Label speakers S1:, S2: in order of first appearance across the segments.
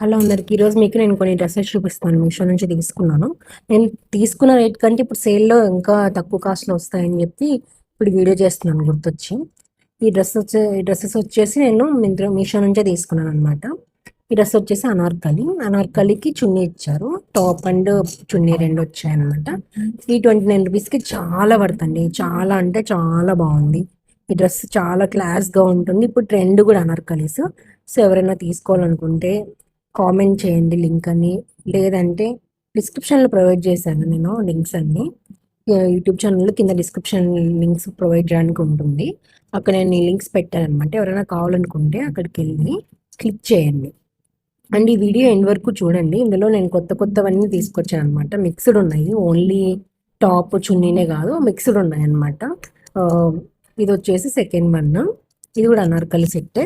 S1: Hello అందరికి. ఈరోజు మీకు నేను కొన్ని డ్రెస్సెస్ చూపిస్తాను. మీషో నుంచి తీసుకున్నాను. నేను తీసుకున్న రేట్ కంటే ఇప్పుడు సేల్లో ఇంకా తక్కువ కాస్ట్లో వస్తాయని చెప్పి ఇప్పుడు వీడియో చేస్తున్నాను గుర్తొచ్చి. ఈ డ్రెస్సెస్ వచ్చేసి నేను మీషో నుంచే తీసుకున్నాను అనమాట. ఈ డ్రెస్ వచ్చేసి అనార్కలికి చున్నీ ఇచ్చారు. టాప్ అండ్ చున్నీ రెండు వచ్చాయన్నమాట. ఈ ₹29కి చాలా పడుతుంది. చాలా అంటే చాలా బాగుంది. ఈ డ్రెస్ చాలా క్లాస్గా ఉంటుంది. ఇప్పుడు ట్రెండ్ కూడా అనార్కలీస్. సో ఎవరైనా తీసుకోవాలనుకుంటే కామెంట్ చేయండి లింక్ అని, లేదంటే డిస్క్రిప్షన్లో ప్రొవైడ్ చేశాను నేను లింక్స్ అన్ని. యూట్యూబ్ ఛానల్లో కింద డిస్క్రిప్షన్ లింక్స్ ప్రొవైడ్ చేయడానికి ఉంటుంది. అక్కడ నేను ఈ లింక్స్ పెట్టాను అనమాట. ఎవరైనా కావాలనుకుంటే అక్కడికి వెళ్ళి క్లిక్ చేయండి. అండ్ ఈ వీడియో ఎండ్ వరకు చూడండి. ఇందులో నేను కొత్తవన్నీ తీసుకొచ్చాను అనమాట. మిక్స్డ్ ఉన్నాయి, ఓన్లీ టాప్ చున్నీనే కాదు, మిక్స్డ్ ఉన్నాయి అనమాట. ఇది వచ్చేసి సెకండ్ వన్. ఇది కూడా అనార్కలి సెట్,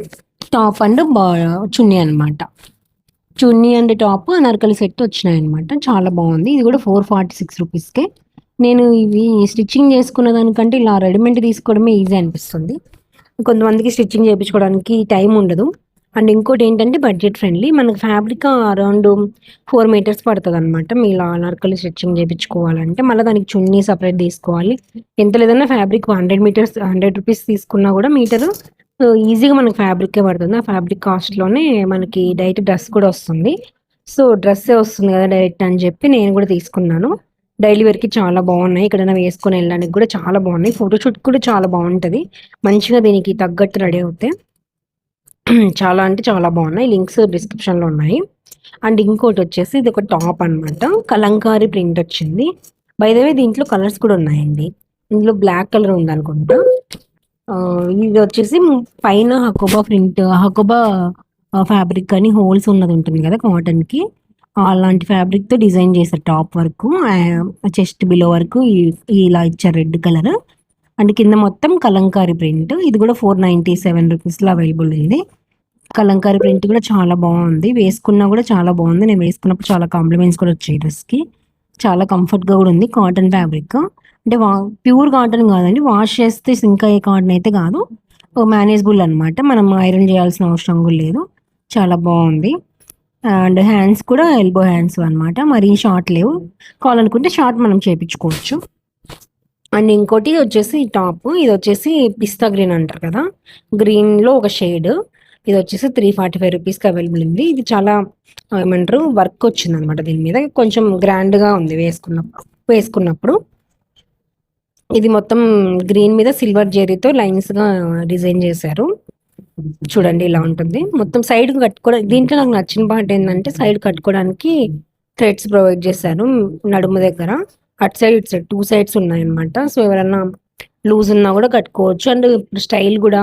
S1: టాప్ అండ్ చున్నీ అనమాట. చున్నీ అండ్ టాప్ అనార్కలి సెట్ వచ్చినాయి అనమాట. చాలా బాగుంది. ఇది కూడా ₹446కే. నేను ఇవి స్టిచ్చింగ్ చేసుకున్న దానికంటే ఇలా రెడీమేడ్ తీసుకోవడమే ఈజీ అనిపిస్తుంది. కొంతమందికి స్టిచ్చింగ్ చేయించుకోవడానికి టైం ఉండదు. అండ్ ఇంకోటి ఏంటంటే బడ్జెట్ ఫ్రెండ్లీ. మనకు ఫ్యాబ్రిక్ అరౌండ్ 4 మీటర్స్ పడుతుంది అనమాట. మీ ఇలా అనార్కలి స్టిచ్చింగ్ చేయించుకోవాలంటే మళ్ళీ దానికి చున్నీ సపరేట్ తీసుకోవాలి. ఎంత లేదన్నా ఫ్యాబ్రిక్ 100 మీటర్స్ ₹100 తీసుకున్నా కూడా మీటరు ఈజీగా మనకి ఫ్యాబ్రికే పడుతుంది. ఆ ఫ్యాబ్రిక్ కాస్ట్లోనే మనకి డైరెక్ట్ డ్రెస్ కూడా వస్తుంది. సో డ్రెస్సే వస్తుంది కదా డైరెక్ట్ అని చెప్పి నేను కూడా తీసుకున్నాను. డైలీ వేర్కి చాలా బాగున్నాయి. ఎక్కడైనా వేసుకొని వెళ్ళడానికి కూడా చాలా బాగున్నాయి. ఫోటోషూట్ కూడా చాలా బాగుంటుంది. మంచిగా దీనికి తగ్గట్టు రెడీ అవుతాయి. చాలా అంటే చాలా బాగున్నాయి. లింక్స్ డిస్క్రిప్షన్లో ఉన్నాయి. అండ్ ఇంకోటి వచ్చేసి ఇది ఒక టాప్ అనమాట. కలంకారీ ప్రింట్ వచ్చింది. బై ద వే దీంట్లో కలర్స్ కూడా ఉన్నాయండి. ఇందులో బ్లాక్ కలర్ ఉందనుకుంటా. ఇది వచ్చేసి పైన హకోబా ఫ్యాబ్రిక్ అని హోల్స్ ఉన్నది ఉంటుంది కదా కాటన్కి, అలాంటి ఫ్యాబ్రిక్తో డిజైన్ చేశారు టాప్ వరకు. చెస్ట్ బిలో వరకు ఇలా ఇచ్చారు రెడ్ కలర్. అండ్ కింద మొత్తం కలంకారీ ప్రింట్. ఇది కూడా ₹497లో అవైలబుల్ ఉంది. కలంకారీ ప్రింట్ కూడా చాలా బాగుంది. వేసుకున్నా కూడా చాలా బాగుంది. నేను వేసుకున్నప్పుడు చాలా కాంప్లిమెంట్స్ కూడా వచ్చాయి డ్రెస్కి. చాలా కంఫర్ట్గా కూడా ఉంది. కాటన్ ఫ్యాబ్రిక్ అంటే ప్యూర్ కాటన్ కాదండి, వాష్ చేస్తే సింక్ అయ్యే కాటన్ అయితే కాదు. మేనేజబుల్ అనమాట. మనం ఐరన్ చేయాల్సిన అవసరం కూడా లేదు. చాలా బాగుంది. అండ్ హ్యాండ్స్ కూడా ఎల్బో హ్యాండ్స్ అనమాట. మరీ షార్ట్ లేవు. కావాలనుకుంటే షార్ట్ మనం చేయించుకోవచ్చు. అండ్ ఇంకోటి వచ్చేసి టాప్. ఇది వచ్చేసి పిస్తా గ్రీన్ అంటారు కదా, గ్రీన్లో ఒక షేడ్. ఇది వచ్చేసి ₹345కి అవైలబుల్ ఉంది. ఇది చాలా ఏమంటారు వర్క్ వచ్చింది అనమాట. దీని మీద కొంచెం గ్రాండ్గా ఉంది వేసుకున్నప్పుడు. ఇది మొత్తం గ్రీన్ మీద సిల్వర్ జెరీతో లైన్స్గా డిజైన్ చేశారు. చూడండి ఇలా ఉంటుంది. మొత్తం సైడ్ కట్టుకోవడం. దీంట్లో నాకు నచ్చిన పార్ట్ ఏంటంటే సైడ్ కట్టుకోవడానికి థ్రెడ్స్ ప్రొవైడ్ చేశారు నడుము దగ్గర. అటు సైడ్ ఇటు సైడ్ 2 సైడ్స్ ఉన్నాయన్నమాట. సో ఎవరైనా లూజ్ ఉన్నా కూడా కట్టుకోవచ్చు. అండ్ స్టైల్ కూడా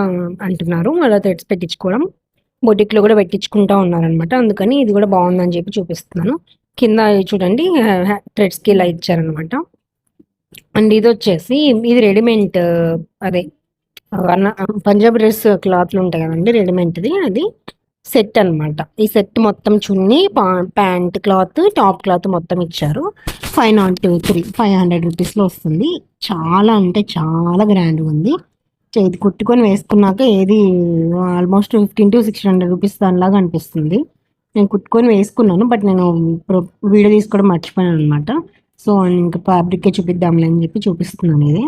S1: అంటున్నారు అలా థ్రెడ్స్ పెట్టించుకోవడం. బొటిక్లో కూడా పెట్టించుకుంటా ఉన్నారనమాట. అందుకని ఇది కూడా బాగుందని చెప్పి చూపిస్తున్నాను. కింద చూడండి థ్రెడ్స్కి ఇలా ఇచ్చారనమాట. అండ్ ఇది వచ్చేసి ఇది రెడీమేడ్, అదే పంజాబీ డ్రెస్ క్లాత్లు ఉంటాయి కదండి రెడీమేడ్ది, అది సెట్ అనమాట. ఈ సెట్ మొత్తం చున్నీ, ప్యాంట్ క్లాత్, టాప్ క్లాత్ మొత్తం ఇచ్చారు. ₹500లో వస్తుంది. చాలా అంటే చాలా గ్రాండ్గా ఉంది. ఇది కుట్టుకొని వేసుకున్నాక ఏది ఆల్మోస్ట్ ₹1500 to ₹600 దానిలాగా అనిపిస్తుంది. నేను కుట్టుకొని వేసుకున్నాను, బట్ నేను వీడియో తీసుకోవడం మర్చిపోయాను అనమాట. సో ఇంకా ఫ్యాబ్రికే చూపిద్దాంలే అని చెప్పి చూపిస్తున్నాను. ఇది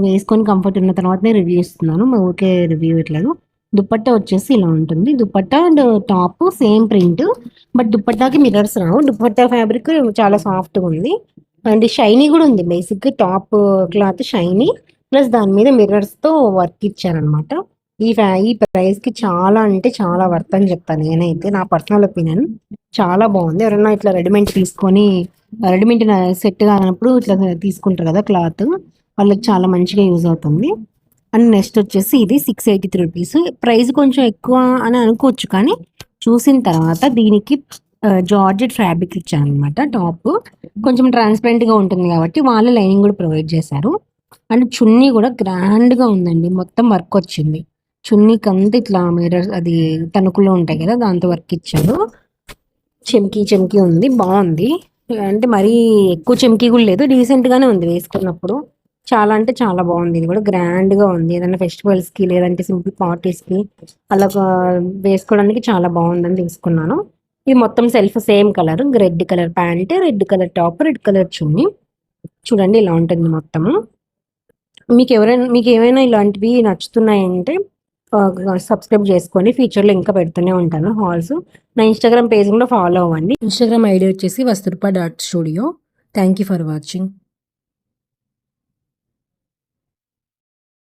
S1: వేసుకొని కంఫర్ట్ ఉన్న తర్వాతనే రివ్యూ ఇస్తున్నాను. ఊరికే రివ్యూ ఇవ్వట్లేదు. దుపట్టా వచ్చేసి ఇలా ఉంటుంది. Dupatta and top same print, but దుపట్టాకి మిర్రర్స్ రావు. దుపట్టా ఫ్యాబ్రిక్ చాలా సాఫ్ట్గా ఉంది అండ్ షైనీ కూడా ఉంది. బేసిక్గా టాప్ క్లాత్ షైనీ, ప్లస్ దాని మీద మిర్రర్స్తో వర్క్ ఇచ్చారనమాట. ఈ ప్రైస్కి చాలా అంటే చాలా వర్త్ అని చెప్తాను నేనైతే. నా పర్సనల్ ఒపీనియన్. చాలా బాగుంది. ఎవరైనా ఇట్లా రెడీమేడ్ సెట్ కానప్పుడు ఇట్లా తీసుకుంటారు కదా క్లాత్, వాళ్ళకి చాలా మంచిగా యూజ్ అవుతుంది. అండ్ నెక్స్ట్ వచ్చేసి ఇది ₹683. ప్రైస్ కొంచెం ఎక్కువ అని అనుకోవచ్చు, కానీ చూసిన తర్వాత దీనికి జార్జెట్ ఫ్యాబ్రిక్ ఇచ్చాను అనమాట. టాప్ కొంచెం ట్రాన్స్పరెంట్గా ఉంటుంది కాబట్టి వాళ్ళ లైనింగ్ కూడా ప్రొవైడ్ చేశారు. అండ్ చున్నీ కూడా గ్రాండ్గా ఉందండి. మొత్తం వర్క్ వచ్చింది. చున్నీకి అంతా ఇట్లా మిర్రర్ అది తణుకులో ఉంటాయి కదా, దాంతో వర్క్ ఇచ్చారు. చెమ్కీ ఉంది, బాగుంది. అంటే మరీ ఎక్కువ చెమ్కీ కూడా లేదు, డీసెంట్గానే ఉంది వేసుకున్నప్పుడు. చాలా అంటే చాలా బాగుంది. ఇది కూడా గ్రాండ్గా ఉంది. ఏదైనా ఫెస్టివల్స్కి లేదంటే సింపుల్ పార్టీస్కి అలా వేసుకోవడానికి చాలా బాగుందని తీసుకున్నాను. ఇది మొత్తం self same colour, red colour pant, red colour top, red colour chunni. చూడండి ఇలా ఉంటుంది మొత్తము. మీకు ఏమైనా ఇలాంటివి నచ్చుతున్నాయంటే సబ్స్క్రైబ్ చేసుకోండి. ఫ్యూచర్లో ఇంకా పెడుతూనే ఉంటాను హాల్స్. నా ఇన్స్టాగ్రామ్ పేజ్ కూడా ఫాలో అవ్వండి. ఇన్స్టాగ్రామ్ ఐడి వచ్చేసి వస్తురుప.స్టూడియో. Thank you for watching.